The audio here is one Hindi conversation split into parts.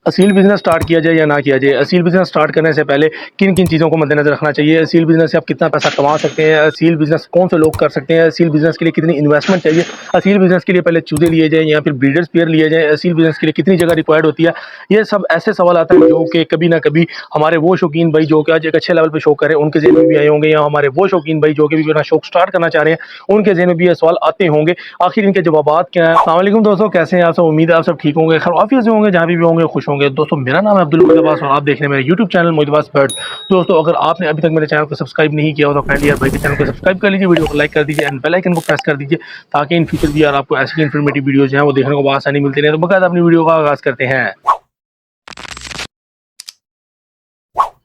असील बिज़नेस स्टार्ट किया जाए या ना किया जाए, असील बिज़नेस स्टार्ट करने से पहले किन-किन चीज़ों को मद्देनज़र रखना चाहिए? असील बिज़नेस से आप कितना पैसा कमा सकते हैं? असील बिज़नेस कौन से लोग कर सकते हैं? असील बिज़नेस के लिए कितनी इन्वेस्टमेंट चाहिए? असील बिज़नेस के लिए पहले चूज़े लिए जाएँ या फिर ब्रीडर्स पेयर लिए जाएँ? असील बिज़नेस के लिए कितनी जगह रिक्वायर्ड होती है? ये सब ऐसे सवाल आते हैं जो कि कभी ना कभी हमारे वो शौकीन भाई जो कि आज एक अच्छे लेवल पे शौक कर रहे हैं, उनके ज़हन में भी आए होंगे, या हमारे वो शौकीन भाई जो कि भी अपना शौक स्टार्ट करना चाह रहे हैं, उनके ज़हन में भी ये सवाल आते होंगे। आखिर इनके जवाबात क्या हैं? अस्सलाम वालेकुम दोस्तों, कैसे हैं आप सब? उम्मीद है आप सब ठीक होंगे, खैर-ओ-आफ़ियत से होंगे, जहाँ भी होंगे खुश होंगे। दोस्तों, मेरा नाम है अब्दुल मोइद अब्बास और आप देख रहे हैं मेरा YouTube channel Moid Abbas bird. दोस्तों, अगर आपने अभी तक मेरे चैनल को सब्सक्राइब नहीं किया हो तो काइंडली यार भाई के चैनल को सब्सक्राइब कर लीजिए, वीडियो को लाइक कर दीजिए एंड बेल आइकन को प्रेस कर दीजिए, ताकि इन फ्यूचर भी यार आपको ऐसी इन्फॉर्मेटिव वीडियोज़ हैं वो देखने को आसानी मिलती रहे। तो बकायदा अपनी वीडियो का आगाज़ करते हैं।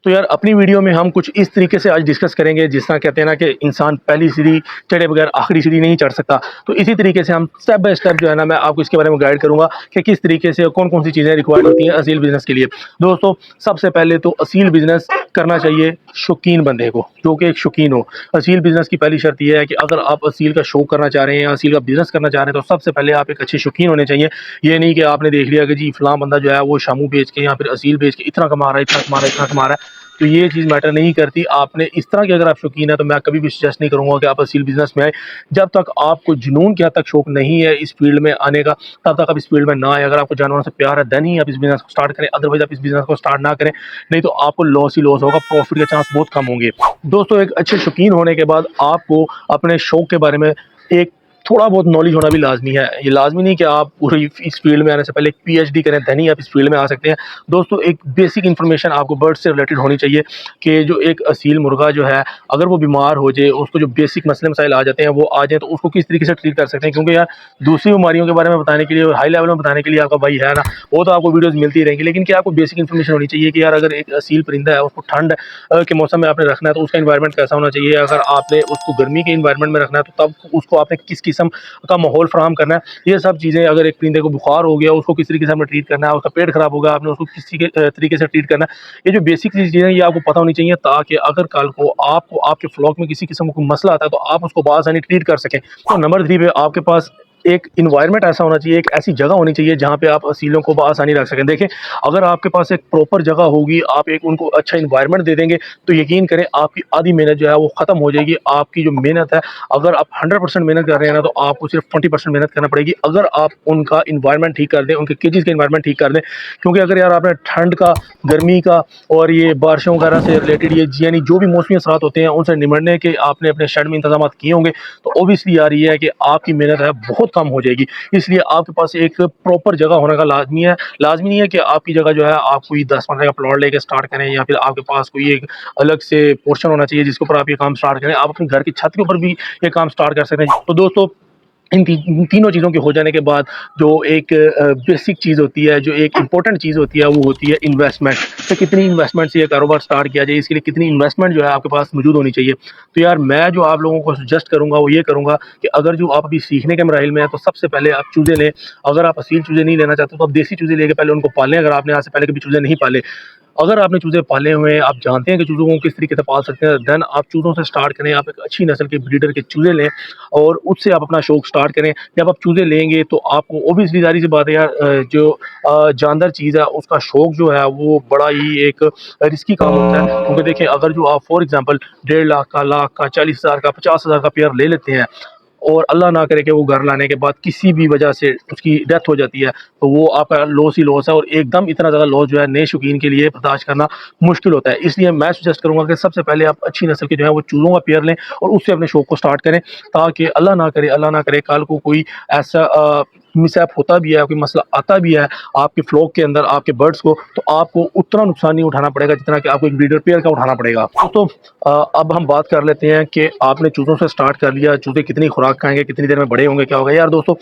तो यार अपनी वीडियो में हम कुछ इस तरीके से आज डिस्कस करेंगे, जिस तरह कहते हैं ना कि इंसान पहली सीढ़ी चढ़े बगैर आखिरी सीढ़ी नहीं चढ़ सकता। तो इसी तरीके से हम स्टेप बाय स्टेप जो है ना, मैं आपको इसके बारे में गाइड करूंगा कि किस तरीके से कौन कौन सी चीज़ें रिक्वायर्ड होती हैं असील बिज़नेस के लिए। दोस्तों, सबसे पहले तो असील बिज़नेस करना चाहिए शौकीन बंदे को, जो कि एक शौकीन हो। असील बिज़नेस की पहली शर्त यह है कि अगर आप असील का शौक करना चाह रहे हैं या असील का बिज़नेस करना चाह रहे हैं, तो सबसे पहले आप एक अच्छे शौकीन होने चाहिए। ये नहीं कि आपने देख लिया कि जी फलां बंदा जो है वो शामू बेच के या फिर असील बेच के इतना कमा रहा है, इतना कमा रहा है, इतना कमा रहा है। तो ये चीज़ मैटर नहीं करती। आपने इस तरह के अगर आप शौकीन हैं, तो मैं कभी भी सजेस्ट नहीं करूँगा कि आप असील बिज़नेस में आएँ। जब तक आपको जुनून के हद तक शौक नहीं है इस फील्ड में आने का, तब तक आप इस फील्ड में ना आएँ। अगर आपको जानवरों से प्यार है, देन ही आप इस बिज़नेस को स्टार्ट करें, अदरवाइज़ आप इस बिज़नेस को स्टार्ट ना करें। नहीं तो आपको लॉस ही लॉस होगा, प्रॉफिट के चांस बहुत कम होंगे। दोस्तों, एक अच्छे शौकीन होने के बाद आपको अपने शौक के बारे में एक थोड़ा बहुत नॉलेज होना भी लाज़मी है। ये लाज़मी नहीं कि आप पूरी इस फील्ड में आने से पहले एक पीएचडी करें, देन ही आप इस फील्ड में आ सकते हैं। दोस्तों, एक बेसिक इन्फॉर्मेशन आपको बर्ड से रिलेटेड होनी चाहिए कि जो एक असील मुर्गा जो है, अगर वो बीमार हो जाए, उसको जो बेसिक मसले मसाइल आ जाते हैं वो आ जाए, तो उसको किस तरीके से ट्रीट कर सकते हैं। क्योंकि यार दूसरी बीमारियों के बारे में बताने के लिए और हाई लेवल में बताने के लिए आपका भाई है ना, वो तो आपको वीडियोज़ मिलती रहेंगी, लेकिन क्या आपको बेसिक इन्फॉर्मेशन होनी चाहिए कि यार अगर एक असील परिंदा है, उसको ठंड के मौसम में आपने रखना है, तो उसका एनवायरनमेंट कैसा होना चाहिए। अगर आपने उसको गर्मी के एनवायरनमेंट में रखना है, तो तब उसको आपने किस किस्म का माहौल फराहम करना है। ये सब चीज़ें, अगर एक परिंदे को बुखार हो गया, उसको किस तरीके से आपने ट्रीट करना है, उसका पेट खराब हो गया, आपने उसको किस तरीके से ट्रीट करना है, ये जो बेसिक चीज़ें हैं ये आपको पता होनी चाहिए, ताकि अगर कल को आपको आपके फ्लॉक में किसी किस्म का मसला आता है, तो आप उसको बआसानी ट्रीट कर सकें। तो नंबर 3 पे आपके पास एक इन्वायरमेंट ऐसा होना चाहिए, एक ऐसी जगह होनी चाहिए जहाँ पे आप असीलों को बआसानी रख सकें। देखें, अगर आपके पास एक प्रॉपर जगह होगी, आप एक उनको अच्छा इन्वायरमेंट दे देंगे, तो यकीन करें आपकी आधी मेहनत जो है वो ख़त्म हो जाएगी। आपकी जो मेहनत है, अगर आप 100% मेहनत कर रहे हैं ना, तो आपको सिर्फ 20% मेहनत करना पड़ेगी, अगर आप उनका इन्वायरमेंट ठीक कर दें, उनके केजेस का इन्वायरमेंट ठीक कर दें। क्योंकि अगर यार आपने ठंड का, गर्मी का और ये बारिशों वगैरह से रिलेटेड ये यानी जो भी मौसमी असरात होते हैं, उनसे निमटने के आपने अपने शेड में इंतजाम किए होंगे, तो ऑब्वियसली यार ये है कि आपकी मेहनत है बहुत कम हो जाएगी। इसलिए आपके पास एक प्रॉपर जगह होने का लाज़मी है। लाज़मी नहीं है कि आपकी जगह जो है आप कोई 10-15 का प्लॉट लेके स्टार्ट करें, या फिर आपके पास कोई एक अलग से पोर्शन होना चाहिए जिसके ऊपर आप ये काम स्टार्ट करें। आप अपने घर की छत के ऊपर भी ये काम स्टार्ट कर सकते हैं। तो दोस्तों, इन तीनों चीज़ों के हो जाने के बाद जो एक बेसिक चीज़ होती है, जो एक इम्पोर्टेंट चीज़ होती है, वो होती है इन्वेस्टमेंट। तो कितनी इन्वेस्टमेंट से ये कारोबार स्टार्ट किया जाए, इसके लिए कितनी इन्वेस्टमेंट जो है आपके पास मौजूद होनी चाहिए। तो यार मैं जो आप लोगों को सजेस्ट करूँगा वो ये करूँगा कि अगर जो आप अभी सीखने के मराहिल में हैं, तो सबसे पहले आप चूज़े लें। अगर आप असील चूज़े नहीं लेना चाहते, तो आप देसी चूज़े लेके पहले उनको पालें, अगर आपने आज से पहले कभी चूज़े नहीं पाले। अगर आपने चूज़े पाले हुए हैं, आप जानते हैं कि चूज़ों को किस तरीके से पाल सकते हैं, देन आप चूज़ों से स्टार्ट करें। आप एक अच्छी नस्ल के ब्रीडर के चूज़े लें और उससे आप अपना शौक स्टार्ट करें। जब आप चूज़े लेंगे, तो आपको ऑब्वियसली ज़ाहिर-सी बात है यार, जो जानदार चीज़ है उसका शौक जो है वो बड़ा ही एक रिस्की काम होता है। क्योंकि देखिए, अगर जो आप फॉर एग्ज़ाम्पल 1.5 लाख का, लाख का, 40,000 का, 50,000 का पेयर ले लेते हैं, और अल्लाह ना करे कि वो घर लाने के बाद किसी भी वजह से उसकी डेथ हो जाती है, तो वो आपका लॉस ही लॉस है, और एकदम इतना ज़्यादा लॉस जो है नए शौकीन के लिए बर्दाश्त करना मुश्किल होता है। इसलिए मैं सजेस्ट करूँगा कि सबसे पहले आप अच्छी नस्ल के जो है वो चूज़ों का पेयर लें और उससे अपने शौक को स्टार्ट करें, ताकि अल्लाह ना करे कल को कोई ऐसा मिसहैप होता भी है, कोई मसला आता भी है आपके फ्लॉक के अंदर, आपके बर्ड्स को, तो आपको उतना नुकसान नहीं उठाना पड़ेगा जितना कि आपको एक ब्रीडर पेयर का उठाना पड़ेगा। तो अब हम बात कर लेते हैं कि आपने चूज़ों से स्टार्ट कर लिया, चूज़े कितनी खुराक खाएँगे, कितनी देर में बड़े होंगे, क्या होगा? यार दोस्तों,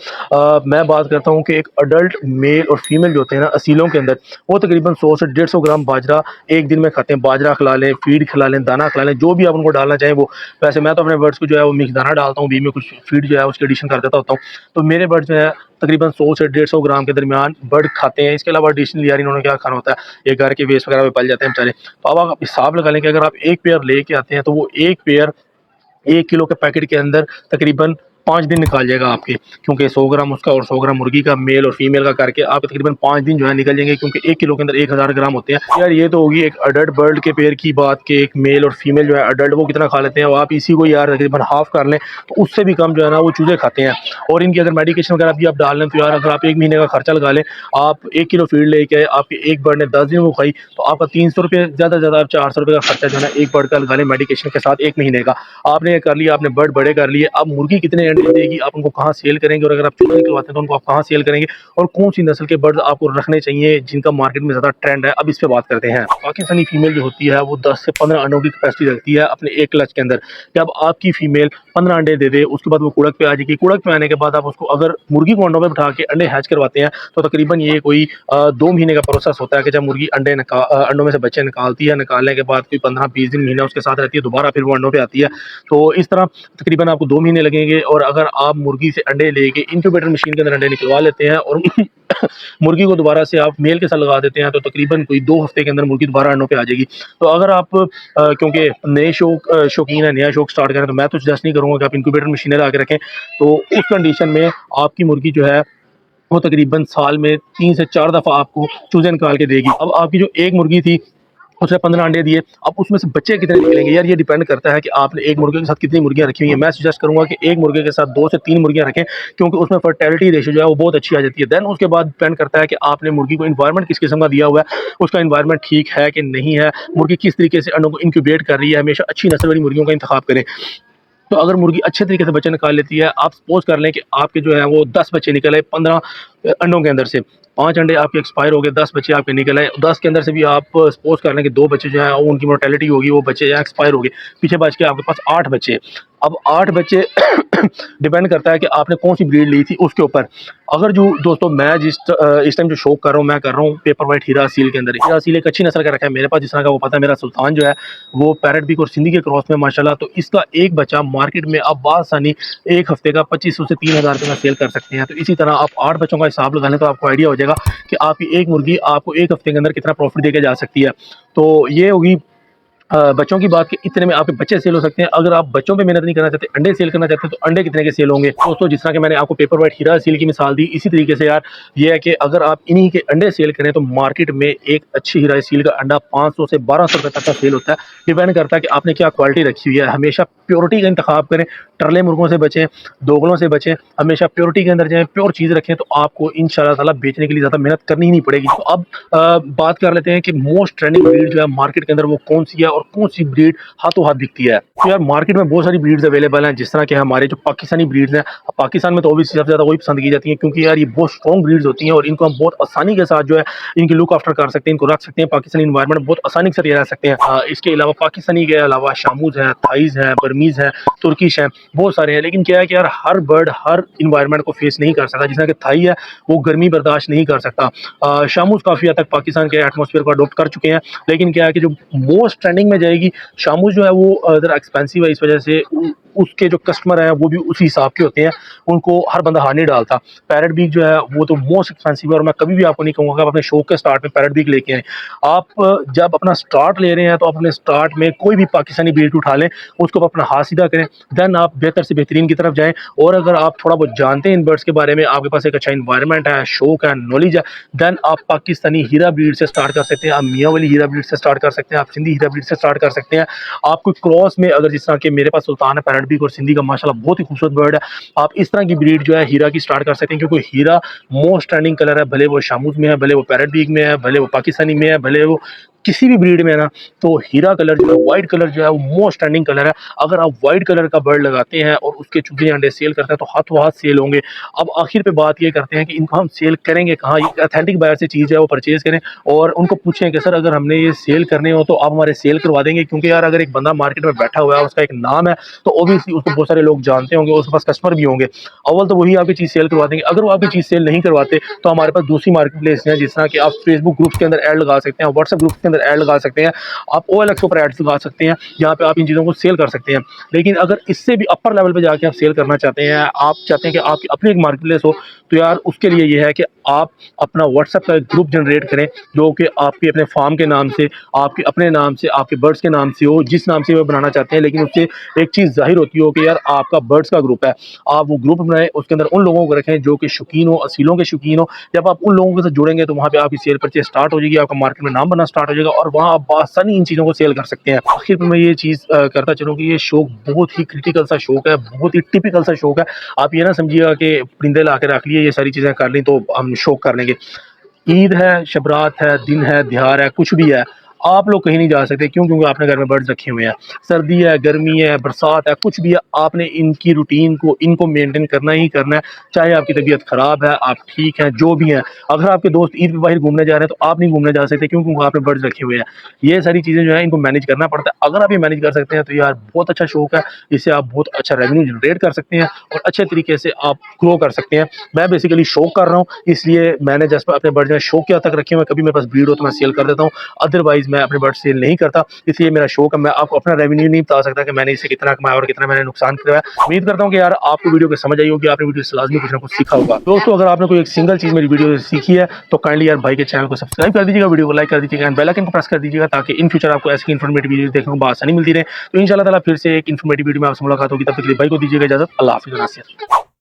मैं बात करता हूँ कि एक अडल्ट मेल और फीमेल जो होते हैं ना असीलों के अंदर, वो तकरीबन 100 से 150 ग्राम बाजरा एक दिन में खाते हैं। बाजरा खिला लें, फीड खिला लें, दाना खिला लें, जो भी आप उनको डालना चाहें वो। वैसे मैं तो अपने बर्ड्स को जो है वो मिक्स दाना डालता हूँ, बीच में कुछ फीड जो है उसकी एडिशन कर देता होता हूँ। तो मेरे बर्ड्स जो है तकरीबन 100 से 150 ग्राम के दरमियान बर्ड खाते हैं। इसके अलावा एडिशनल यार इन्होंने क्या खाना होता है, ये घर के वेस्ट वगैरह में पल जाते हैं बेचारे। तो अब आप हिसाब लगा लें कि अगर आप एक पेयर लेके आते हैं, तो वो एक पेयर 1 किलो के पैकेट के अंदर तकरीबन 5 दिन निकाल जाएगा आपके, क्योंकि 100 ग्राम उसका और 100 ग्राम मुर्गी का मेल और फीमेल का करके आपके तकरीबन 5 दिन जो है निकल जाएंगे, क्योंकि 1 किलो के अंदर 1000 ग्राम होते हैं। यार ये तो होगी एक अडल्ट बर्ड के पेयर की बात कि एक मेल और फीमेल जो है अडल्ट वो कितना खा लेते हैं, और आप इसी को यार तकरीबन हाफ कर लें तो उससे भी कम जो है ना वो चूजे खाते हैं। और इनकी अगर मेडिकेशन वगैरह भी आप डाल लें तो यार अगर आप 1 महीने का खर्चा लगा लें, आप 1 किलो फीड लेके आए, आपके एक बर्ड ने 10 दिन वो खाई, तो आपका 300 रुपये, ज़्यादा से ज़्यादा आप 400 रुपये का खर्चा जो है ना एक बर्ड का लगा लें मेडिकेशन के साथ 1 महीने का। आपने ये कर लिया, आपने बर्ड बड़े कर लिए, अब मुर्गी कितने अंडे देगी, आप उनको कहाँ सेल करेंगे, और अगर आप चूजे निकलवाते हैं तो उनको आप कहाँ सेल करेंगे, और कौन सी नस्ल के बर्ड आपको रखने चाहिए जिनका मार्केट में ज़्यादा ट्रेंड है, अब इस पर बात करते हैं। पाकिस्तानी फीमेल जो होती है वो 10 से 15 अंडों की कैपेसिटी रखती है अपने एक क्लच के अंदर। जब आपकी फीमेल 15 अंडे दे दे, उसके बाद वो कुड़क पे आ जाएगी। कुड़क पे आने के बाद आप उसको अगर मुर्गी को अंडों में बिठा के अंडे हैच करवाते हैं तो तकरीबन ये कोई 2 महीने का प्रोसेस होता है कि जब मुर्गी अंडों में से बच्चे निकालती है, निकालने के बाद कोई 15-20 दिन महीना उसके साथ रहती है, दोबारा फिर वो अंडों पे आती है। तो इस तरह तकरीबन आपको 2 महीने लगेंगे। और अगर आप मुर्गी से अंडे लेके इंक्यूबेटर मशीन के अंदर अंडे निकलवा लेते हैं और मुर्गी को दोबारा से आप मेल के साथ लगा देते हैं तो तकरीबन कोई 2 हफ्ते के अंदर मुर्गी दोबारा अंडों पे आ जाएगी। तो अगर आप क्योंकि नए शौकीन है, नया शौक स्टार्ट करें, तो मैं तो सजेस्ट नहीं करूँगा कि आप इंक्यूबेटर मशीनें ला के रखें। तो उस कंडीशन में आपकी मुर्गी जो है वो तकरीबन साल में 3 से 4 दफ़ा आपको चूजे निकाल के देगी। अब आपकी जो एक मुर्गी थी उसने 15 अंडे दिए, अब उसमें से बच्चे कितने निकलेंगे, यार ये डिपेंड करता है कि आपने एक मुर्गे के साथ कितनी मुर्गियां रखी हुई हैं। मैं सजेस्ट करूंगा कि एक मुर्गे के साथ 2 से 3 मुर्गियां रखें, क्योंकि उसमें फर्टिलिटी रेशियो जो है वो बहुत अच्छी आ जाती है। देन उसके बाद डिपेंड करता है कि आपने मुर्गी को इन्वायरमेंट किस किस्म का दिया हुआ है, उसका इन्वायरमेंट ठीक है कि नहीं है, मुर्गी किस तरीके से अंडों को इंक्यूबेट कर रही है। हमेशा अच्छी नस्ल वाली मुर्गियों का इंतखाब करें। तो अगर मुर्गी अच्छे तरीके से बच्चे निकाल लेती है, आप सपोज कर लें कि आपके जो है वो 10 बच्चे निकल आए 15 अंडों के अंदर से, 5 अंडे आपके एक्सपायर हो गए, 10 बच्चे आपके निकल आए, 10 के अंदर से भी आप सपोज कर लें कि 2 बच्चे जो है उनकी मोर्टेलिटी होगी, वो बच्चे जो है एक्सपायर हो गए, पीछे बच के आपके पास 8 बच्चे। अब 8 बच्चे डिपेंड करता है कि आपने कौन सी ब्रीड ली थी उसके ऊपर। अगर जो दोस्तों मैं इस टाइम जो शौक कर रहा हूँ, मैं कर रहा हूँ पेपर वाइट हीरा सील के अंदर। हीरा सील एक अच्छी नस्ल का रखा है मेरे पास, जिस तरह का वो पता है। मेरा सुल्तान जो है वो पैरेट बीक और सिंधी के क्रॉस में माशाल्लाह, तो इसका एक बच्चा मार्केट में आप बासानी एक हफ्ते का 2500 से 3000 रुपये का सेल कर सकते हैं। तो इसी तरह आप 8 बच्चों का हिसाब लगा लें तो आपको आइडिया हो जाएगा कि आपकी एक मुर्गी आपको एक हफ्ते के अंदर कितना प्रॉफिट देके जा सकती है। तो ये होगी बच्चों की बात कि इतने में आपके बच्चे सेल हो सकते हैं। अगर आप बच्चों पे मेहनत नहीं करना चाहते, अंडे सेल करना चाहते हैं, तो अंडे कितने के सेल होंगे दोस्तों। जिस तरह के मैंने आपको पेपर वाइट हीरा सील की मिसाल दी, इसी तरीके से यार ये है कि अगर आप इन्हीं के अंडे सेल करें तो मार्केट में एक अच्छी हीरा सील का अंडा 500 से 1200 रुपये तक का सेल होता है। डिपेंड करता है कि आपने क्या क्वालिटी रखी हुई है। हमेशा प्योरिटी का इंतखाब करें, टर्ले मुर्गों से बचें, दोगलों से बचें, हमेशा प्योरिटी के अंदर जाएँ, प्योर चीज़ रखें, तो आपको इंशाल्लाह ताला बेचने के लिए ज़्यादा मेहनत करनी ही नहीं पड़ेगी। तो अब बात कर लेते हैं कि मोस्ट ट्रेंडिंग ब्रीड जो है मार्केट के अंदर वो कौन सी है और कौन सी ब्रीड हाथों हाथ बिकती है। तो यार मार्केट में बहुत सारी ब्रीड्स अवेलेबल हैं, जिस तरह के हमारे जो पाकिस्तानी ब्रीड्स हैं। पाकिस्तान में तो ऑब्वियसली सबसे ज़्यादा वही पसंद की जाती हैं, क्योंकि यार ये बहुत स्ट्रॉन्ग ब्रीड्स होती हैं और इनको हम बहुत आसानी के साथ जो है इनकी लुक आफ्टर कर सकते हैं, इनको रख सकते हैं पाकिस्तानी इन्वायरमेंट बहुत आसानी से रह सकते हैं। इसके अलावा पाकिस्तानी के अलावा शामूज हैं, थाइज हैं, बर्मीज हैं, तुर्किश हैं, बहुत सारे हैं। लेकिन क्या है कि यार हर बर्ड हर इन्वायरमेंट को फेस नहीं कर सकता। जिस तरह कि थाई है वो गर्मी बर्दाश्त नहीं कर सकता। शामूज काफ़ी हद तक पाकिस्तान के एटमॉस्फेयर को अडोप्ट कर चुके हैं। लेकिन क्या है कि जो मोस्ट ट्रेंडिंग में जाएगी शामूज जो है वो ज़रा एक्सपेंसिव है, इस वजह से उसके जो कस्टमर हैं वो भी उसी हिसाब के होते हैं, उनको हर बंदा हार नहीं डालता। पैरेट बीक जो है वो तो मोस्ट एक्सपेंसिव है, और मैं कभी भी आपको नहीं कहूँगा कि आप अपने शौक के स्टार्ट में पैरेट बीक लेके आएँ। आप जब अपना स्टार्ट ले रहे हैं तो अपने स्टार्ट में कोई भी पाकिस्तानी ब्रीड उठा लें, उसको अपना हाथ सीधा करें, देन आप बेहतर से बेहतरीन की तरफ जाएँ। और अगर आप थोड़ा बहुत जानते हैं इन बर्ड्स के बारे में, आपके पास एक अच्छा इन्वायरमेंट है, शौक है, नॉलेज है, देन आप पाकिस्तानी हीरा ब्रीड से स्टार्ट कर सकते हैं, आप मियाँ वाली हीरा ब्रीड से स्टार्ट कर सकते हैं, आप सिंधी हीरा ब्रीड से स्टार्ट कर सकते हैं। आप कोई क्रॉस में अगर जिस तरह के मेरे पास सुल्तान है पैरेट बीक और सिंधी का माशाल्लाह बहुत ही खूबसूरत बर्ड है, आप इस तरह की ब्रीड जो है हीरा की स्टार्ट कर सकते हैं, क्योंकि हीरा मोस्ट ट्रेंडिंग कलर है। भले वो शामूज में है, भले वो पैरेट बीक में है, भले वो पाकिस्तानी में है, भले वो किसी भी ब्रीड में है ना, तो हीरा कलर जो है, वाइट कलर जो है वो मोस्ट ट्रेंडिंग कलर है। अगर आप वाइट कलर का बर्ड लगाते हैं और उसके चूजे अंडे सेल करते हैं तो हाथों हाथ सेल होंगे। अब आखिर पे बात ये करते हैं कि इनको हम सेल करेंगे कहाँ। ये ऑथेंटिक बायर से चीज़ है वो परचेज करें और उनको पूछें कि सर अगर हमने ये सेल करने हो तो आप हमारे सेल करवा देंगे, क्योंकि यार अगर एक बंदा मार्केट में बैठा हुआ है, उसका एक नाम है, तो ऑब्वियसली उसको बहुत सारे लोग जानते होंगे, उसके पास कस्टमर भी होंगे। अव्वल तो वही आपकी चीज़ सेल करवा देंगे। अगर वो आपकी चीज़ सेल नहीं करवाते तो हमारे पास दूसरी मार्केट प्लेस हैं, जिस तरह कि आप फेसबुक ग्रुप्स के अंदर ऐड लगा सकते हैं, व्हाट्सएप ग्रुप्स के अंदर ऐड लगा सकते हैं, आप OLX के ऊपर ऐड्स लगा सकते हैं, जहाँ पे आप इन चीज़ों को सेल कर सकते हैं। लेकिन अगर इससे भी अपर लेवल पे जाके आप सेल करना चाहते हैं, आप चाहते हैं कि आपकी अपनी एक मार्केट प्लेस हो, तो यार उसके लिए ये है कि आप अपना व्हाट्सएप का एक ग्रुप जनरेट करें, जो कि आपके अपने फार्म के नाम से, आपके अपने नाम से, आपके बर्ड्स के नाम से हो, जिस नाम से वो बनाना चाहते हैं। लेकिन उससे एक चीज़ ज़ाहिर होती हो कि यार आपका बर्ड्स का ग्रुप है, आप वो ग्रुप बनाएं, उसके अंदर उन लोगों को रखें जो कि शौकीन हो, असीलों के शौकीन हो। जब आप उन लोगों के साथ जुड़ेंगे तो वहाँ पे आपकी सेल परचेज स्टार्ट हो जाएगी, आपका मार्केट में नाम बनना स्टार्ट हो जाएगा और वहाँ आप आसानी इन चीज़ों को सेल कर सकते हैं। आखिर में मैं ये चीज़ करता चलूँ कि ये शौक बहुत ही क्रिटिकल सा शौक है, बहुत ही टिपिकल सा शौक है। आप ये ना समझिएगा कि परिंदे ला के रख लिए, ये सारी चीज़ें कर ली तो हम शौक कर लेंगे। ईद है, शब-रात है, दिन है, त्योहार है, कुछ भी है, आप लोग कहीं नहीं जा सकते। क्यों? क्योंकि आपने घर में बर्ड्स रखे हुए हैं। सर्दी है, गर्मी है, बरसात है, कुछ भी है, आपने इनकी रूटीन को, इनको मेंटेन करना ही करना है। चाहे आपकी तबीयत ख़राब है, आप ठीक हैं, जो भी हैं। अगर आपके दोस्त ईद पे बाहर घूमने जा रहे हैं, तो आप नहीं घूमने जा सकते। क्यों? क्योंकि आपने बर्ड्स रखे हुए हैं। ये सारी चीज़ें जो हैं, इनको मैनेज करना पड़ता है। अगर आप ये मैनेज कर सकते हैं, तो यार बहुत अच्छा शौक है। इससे आप बहुत अच्छा रेवेन्यू जनरेट कर सकते हैं और अच्छे तरीके से आप ग्रो कर सकते हैं। मैं बेसिकली शौक कर रहा हूँ, इसलिए मैंने जस्ट अपने बर्ड्स में शौकिया तक रखे हुए हैं। कभी मेरे पास ब्रीड हो तो मैं सेल कर देता हूँ, अदरवाइज़ मैं अपने बर्ड्स सेल नहीं करता। इसलिए मेरा शौक है। मैं आपको अपना रेवेन्यू नहीं बता सकता कि मैंने इससे कितना कमाया और कितना मैंने नुकसान करवाया। उम्मीद करता हूँ कि यार आपको वीडियो को समझ आई होगी, आपने वीडियो से लाज़मी कुछ ना कुछ सीखा होगा। दोस्तों, अगर आपने कोई एक सिंगल चीज़ मेरी वीडियो से सीखी है, तो काइंडली यार भाई के चैनल को सब्सक्राइब कर दीजिएगा, वीडियो को लाइक कर दीजिएगा एंड बेल आइकन को प्रेस कर दीजिएगा, ताकि इन फ्यूचर आपको ऐसी इन्फॉर्मेटिव वीडियो देखने को बआसानी मिलती रहे। तो इंशाल्लाह ताला फिर से एक इन्फॉर्मेटिव वीडियो में आपसे मुलाकात होगी। तब तक के लिए भाई को दीजिएगा इजाज़त। अल्लाह हाफ़िज़।